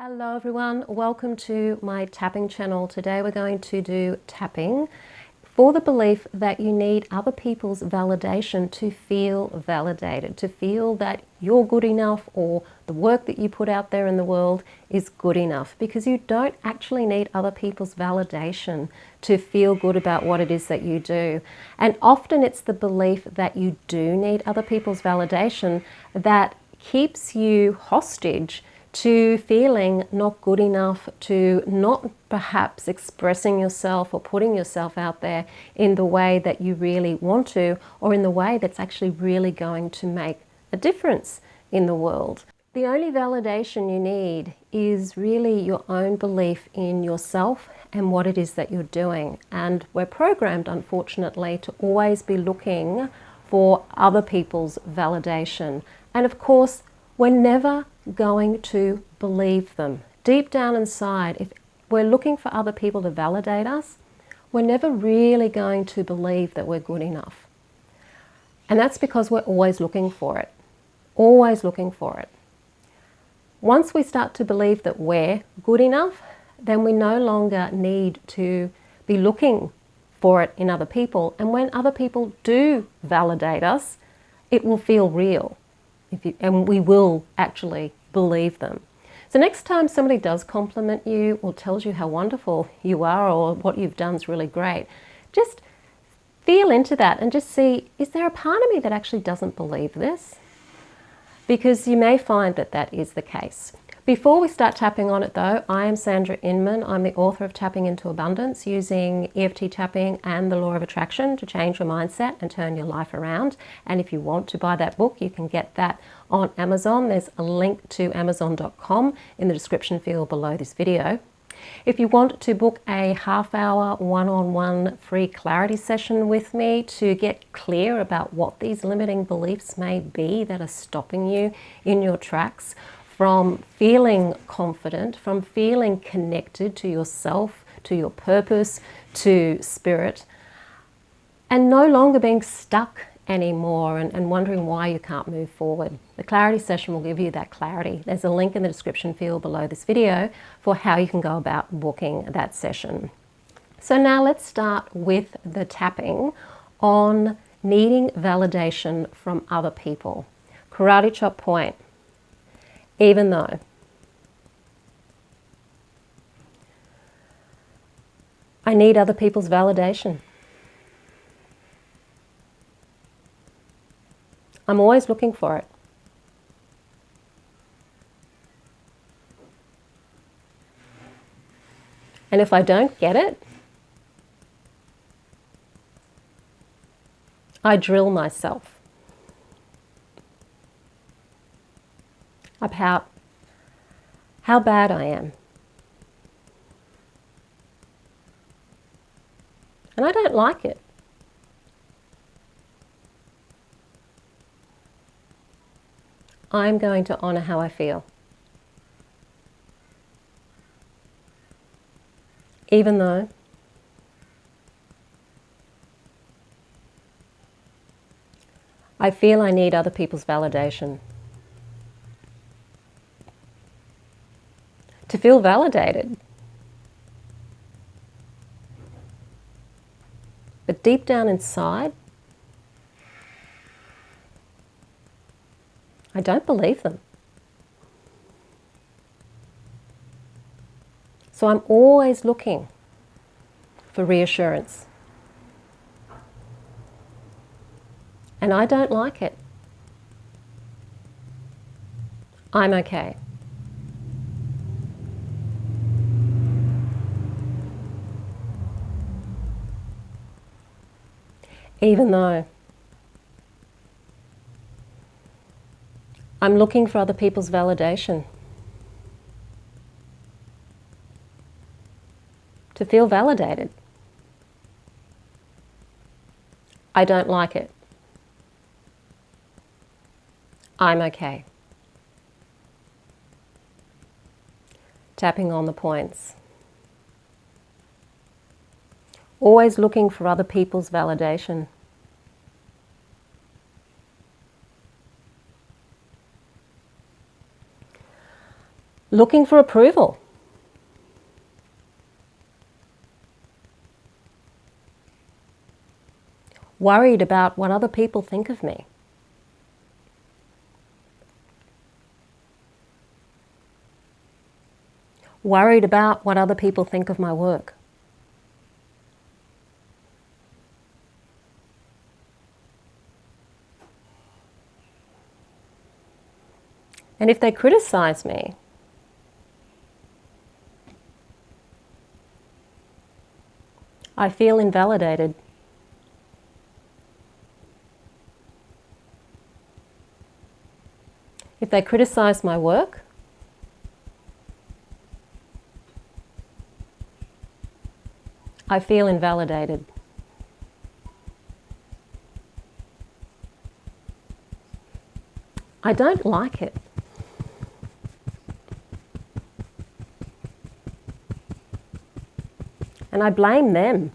Hello everyone, welcome to my tapping channel. Today we're going to do tapping for the belief that you need other people's validation to feel validated, to feel that you're good enough or the work that you put out there in the world is good enough, because you don't actually need other people's validation to feel good about what it is that you do. And often it's the belief that you do need other people's validation that keeps you hostage to feeling not good enough, to not perhaps expressing yourself or putting yourself out there in the way that you really want to, or in the way that's actually really going to make a difference in the world. The only validation you need is really your own belief in yourself and what it is that you're doing. And we're programmed, unfortunately, to always be looking for other people's validation. And of course, we're never going to believe them. Deep down inside, if we're looking for other people to validate us, we're never really going to believe that we're good enough. And that's because we're always looking for it. Always looking for it. Once we start to believe that we're good enough, then we no longer need to be looking for it in other people. And when other people do validate us, it will feel real. And we will actually believe them. So next time somebody does compliment you or tells you how wonderful you are or what you've done is really great, just feel into that and just see, is there a part of me that actually doesn't believe this? Because you may find that that is the case. Before we start tapping on it though, I am Sandra Inman. I'm the author of Tapping into Abundance, using EFT tapping and the law of attraction to change your mindset and turn your life around. And if you want to buy that book, you can get that on Amazon. There's a link to amazon.com in the description field below this video. If you want to book a half-hour one-on-one free clarity session with me to get clear about what these limiting beliefs may be that are stopping you in your tracks, from feeling confident, from feeling connected to yourself, to your purpose, to spirit, and no longer being stuck anymore and wondering why you can't move forward. The clarity session will give you that clarity. There's a link in the description field below this video for how you can go about booking that session. So now let's start with the tapping on needing validation from other people. Karate chop point. Even though I need other people's validation. I'm always looking for it. And if I don't get it, I drill myself about how bad I am. And I don't like it. I'm going to honor how I feel. Even though I feel I need other people's validation. To feel validated. But deep down inside, I don't believe them. So I'm always looking for reassurance. And I don't like it. I'm okay. Even though I'm looking for other people's validation. To feel validated. I don't like it. I'm okay. Tapping on the points. Always looking for other people's validation. looking for approval, worried about what other people think of me. Worried about what other people think of my work. And if they criticize me, I feel invalidated. If they criticize my work, I feel invalidated. I don't like it. And I blame them.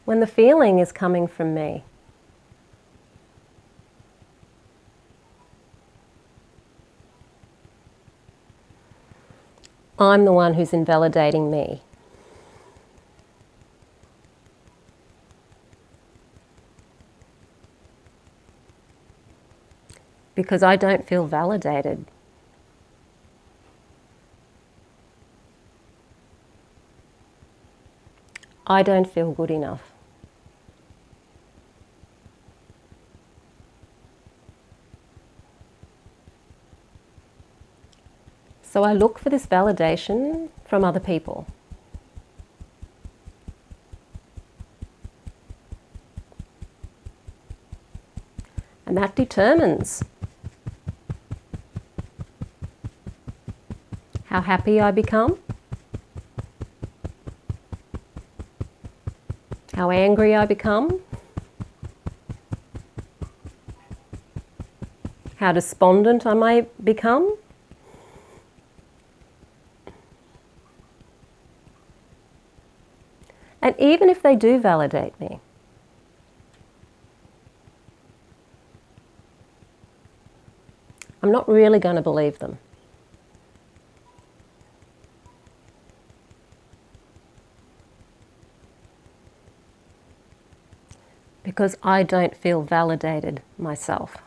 When the feeling is coming from me. I'm the one who's invalidating me. Because I don't feel validated. I don't feel good enough. So I look for this validation from other people. And that determines how happy I become, how angry I become, how despondent I might become. And even if they do validate me, I'm not really going to believe them. Because I don't feel validated myself.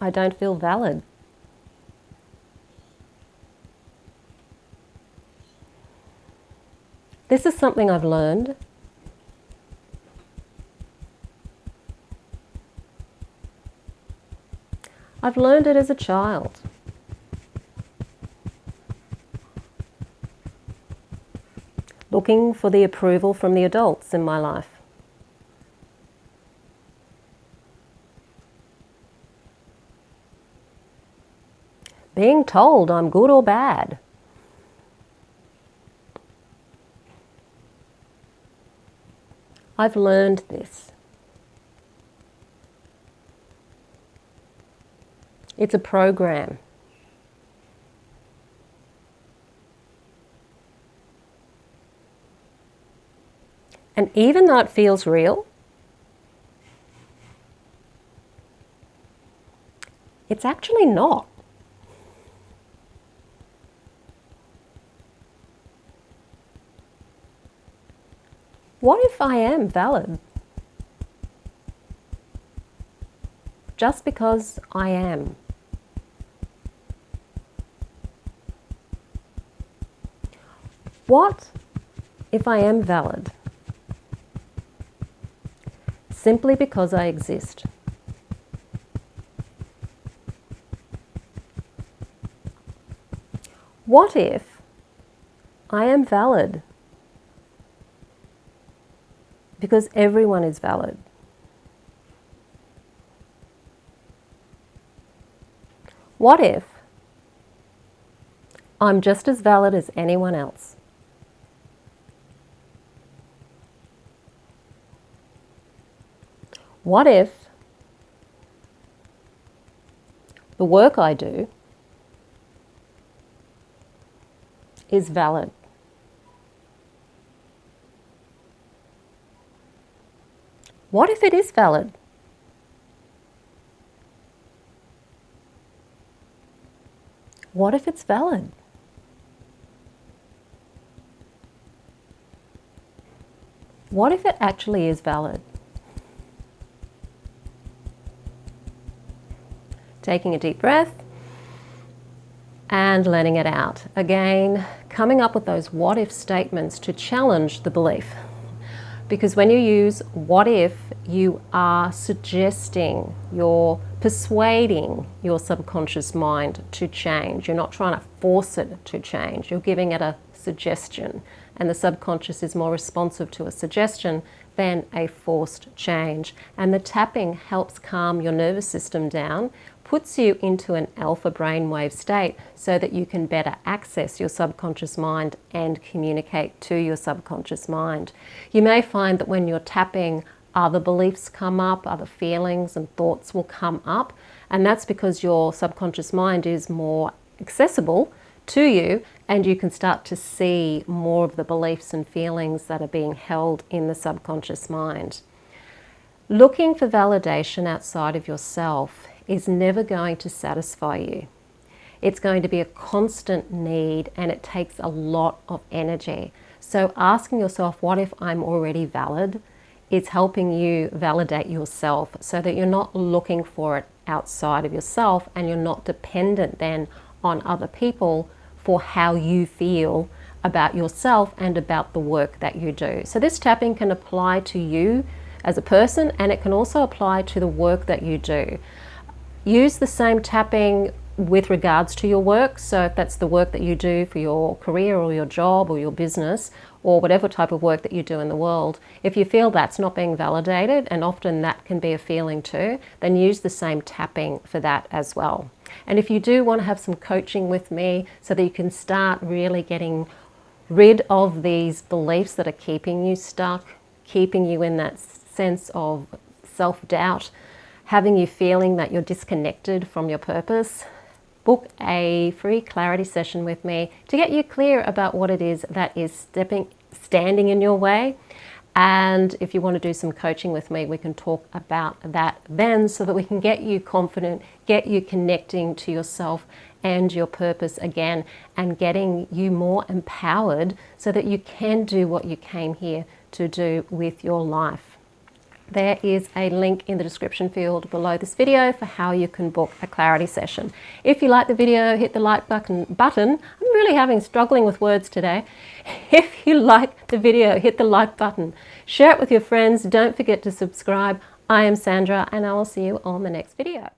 I don't feel valid. This is something I've learned. I've learned it as a child. Looking for the approval from the adults in my life. Being told I'm good or bad. I've learned this. It's a program. And even though it feels real, it's actually not. What if I am valid? Just because I am. What if I am valid? Simply because I exist. What if I am valid because everyone is valid? What if I'm just as valid as anyone else? What if the work I do is valid? What if it is valid? What if it's valid? What if it actually is valid? Taking a deep breath and letting it out. Again, coming up with those what if statements to challenge the belief. Because when you use what if, you are suggesting, you're persuading your subconscious mind to change. You're not trying to force it to change. You're giving it a suggestion. And the subconscious is more responsive to a suggestion than a forced change. And the tapping helps calm your nervous system down, puts you into an alpha brainwave state so that you can better access your subconscious mind and communicate to your subconscious mind. You may find that when you're tapping, other beliefs come up, other feelings and thoughts will come up, and that's because your subconscious mind is more accessible to you, and you can start to see more of the beliefs and feelings that are being held in the subconscious mind. Looking for validation outside of yourself is never going to satisfy you. It's going to be a constant need, and it takes a lot of energy. So asking yourself, what if I'm already valid? It's helping you validate yourself so that you're not looking for it outside of yourself, and you're not dependent then on other people for how you feel about yourself and about the work that you do. So this tapping can apply to you as a person, and it can also apply to the work that you do. Use the same tapping with regards to your work. So if that's the work that you do for your career or your job or your business or whatever type of work that you do in the world, if you feel that's not being validated, and often that can be a feeling too, then use the same tapping for that as well. And if you do want to have some coaching with me so that you can start really getting rid of these beliefs that are keeping you stuck, keeping you in that sense of self-doubt, having you feeling that you're disconnected from your purpose, book a free clarity session with me to get you clear about what it is that is standing in your way. And if you want to do some coaching with me, we can talk about that then, so that we can get you confident, get you connecting to yourself and your purpose again, and getting you more empowered so that you can do what you came here to do with your life. There is a link in the description field below this video for how you can book a clarity session. If you like the video, hit the like button. I'm really struggling with words today. If you like the video, hit the like button. Share it with your friends. Don't forget to subscribe. I am Sandra, and I will see you on the next video.